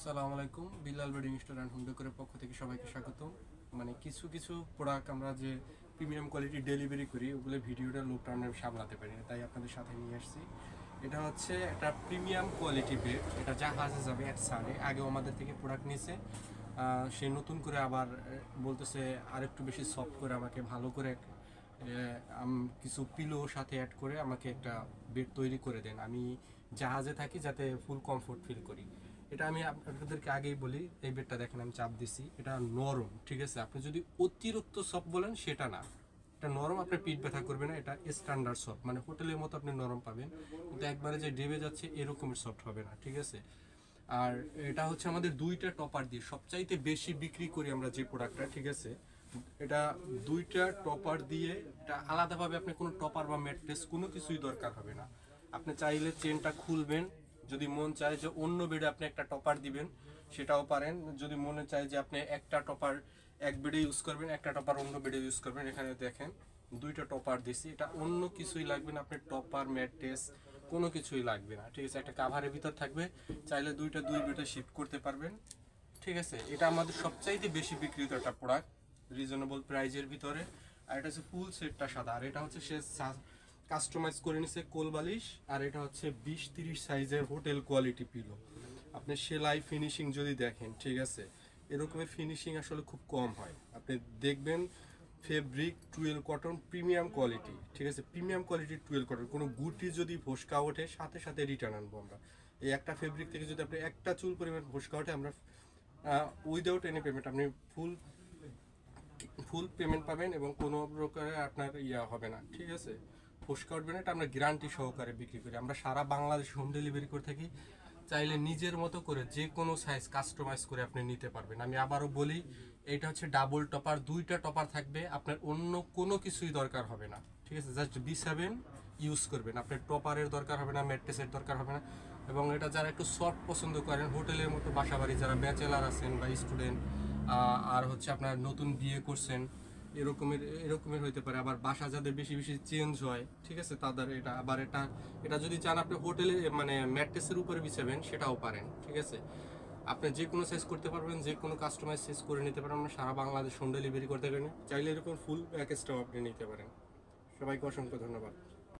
আসসালামু আলাইকুম। Billal bedding store and home ডেকোরের পক্ষ থেকে সবাইকে স্বাগতম। কিছু কিছু প্রোডাক্ট আমরা যে প্রিমিয়াম কোয়ালিটি ডেলিভারি করি ওগুলো ভিডিওটা লোকটা আমরা সামলাতে পারি না, তাই আপনাদের সাথে নিয়ে আসছি। এটা হচ্ছে একটা প্রিমিয়াম কোয়ালিটি বেড, এটা জাহাজে যাবে এক সালে। আগেও আমাদের থেকে প্রোডাক্ট নিয়েছে, সে নতুন করে আবার বলতেছে আরেকটু বেশি সফট করে আমাকে ভালো করে কিছু পিলো সাথে অ্যাড করে আমাকে একটা বেড তৈরি করে দেন। আমি জাহাজে থাকি যাতে ফুল কমফোর্ট ফিল করি। এটা আমি আপনাদেরকে আগেই বলি, এই বেডটা দেখেন আমি চাপ দিছি, এটা নরম, ঠিক আছে। আপনি যদি অতিরিক্ত সফট বলেন সেটা না, এটা নরম, আপনার পিঠ ব্যথা করবে না। এটা স্ট্যান্ডার্ড সফট, মানে হোটেলের মতো আপনি নরম পাবেন, কিন্তু একবারে যে ডেবে যাচ্ছে এরকমের সফট হবে না, ঠিক আছে। আর এটা হচ্ছে আমাদের দুইটা টপার দিয়ে সবচাইতে বেশি বিক্রি করি আমরা যে প্রোডাক্টটা, ঠিক আছে। এটা দুইটা টপার দিয়ে, এটা আলাদাভাবে আপনি কোনো টপার বা ম্যাট্রেস কোনো কিছুই দরকার হবে না। আপনি চাইলে চেনটা খুলবেন, যদি মন চায় যে অন্য বেডে আপনি একটা টপার দিবেন সেটাও পারেন। যদি মনে চায় যে আপনি একটা টপার এক বেডে ইউজ করবেন, একটা টপার অন্য বেডে ইউজ করবেন, এখানে দেখেন দুইটা টপার দিছি। এটা অন্য কিছুই লাগবে না, আপনি টপার ম্যাট্রেস কোনো কিছুই লাগবে না, ঠিক আছে। একটা কাভারের ভিতর থাকবে, চাইলে দুই বেডে শিফট করতে পারবেন, ঠিক আছে। এটা আমাদের সবচাইতে বেশি বিক্রিত একটা প্রোডাক্ট রিজনেবল প্রাইজের ভিতরে। আর এটা হচ্ছে ফুল সেটটা সাদা, আর এটা হচ্ছে সে কাস্টমাইজ করে নিছে কোল বালিশ। আর এটা হচ্ছে 20-30 সাইজের হোটেল কোয়ালিটি পিলো। আপনি সেলাই ফিনিশিং যদি দেখেন, ঠিক আছে, এরকমের ফিনিশিং আসলে খুব কম হয়। আপনি দেখবেন ফেব্রিক 12 কটন প্রিমিয়াম কোয়ালিটি, ঠিক আছে, প্রিমিয়াম কোয়ালিটির 12 কটন। কোনো গুটি যদি ফোসকা ওঠে সাথে সাথে রিটার্ন আনবো আমরা। এই একটা ফেব্রিক থেকে যদি আপনি একটা চুল পরিমাণ ফোসকা ওঠে, আমরা উইদাউট এনি পেমেন্ট আপনি ফুল পেমেন্ট পাবেন এবং কোনো প্রকারে আপনার হবে না, ঠিক আছে। ফোসকা উঠবে না, এটা আমরা গ্যারান্টি সহকারে বিক্রি করি। আমরা সারা বাংলাদেশ হোম ডেলিভারি করে থাকি। চাইলে নিজের মতো করে যে কোনো সাইজ কাস্টমাইজ করে আপনি নিতে পারবেন। আমি আবারও বলি, এটা হচ্ছে ডাবল টপার, দুইটা টপার থাকবে, আপনার অন্য কোনো কিছুই দরকার হবে না, ঠিক আছে। জাস্ট বিছাবেন, ইউজ করবেন, আপনার টপারের দরকার হবে না, ম্যাট্রেসের দরকার হবে না। এবং এটা যারা একটু সফট পছন্দ করেন, হোটেলের মতো বাসাবাড়ি যারা ব্যাচেলার আছেন বা স্টুডেন্ট, আর হচ্ছে আপনার নতুন বিয়ে করছেন, এরকমের হইতে পারে। আবার বাসা যাদের বেশি বেশি চেঞ্জ হয়, ঠিক আছে, তাদের এটা আবার এটা যদি চান আপনি হোটেলে মানে ম্যাট্রেসের উপরে বিছাবেন সেটাও পারেন, ঠিক আছে। আপনি যে কোনো সাইজ করতে পারবেন, যে কোনো কাস্টমাইজ সাইজ করে নিতে পারেন। আমরা সারা বাংলাদেশ হোম ডেলিভারি করতে পারেন, চাইলে এরকম ফুল প্যাকেজটাও আপনি নিতে পারেন। সবাইকে অসংখ্য ধন্যবাদ।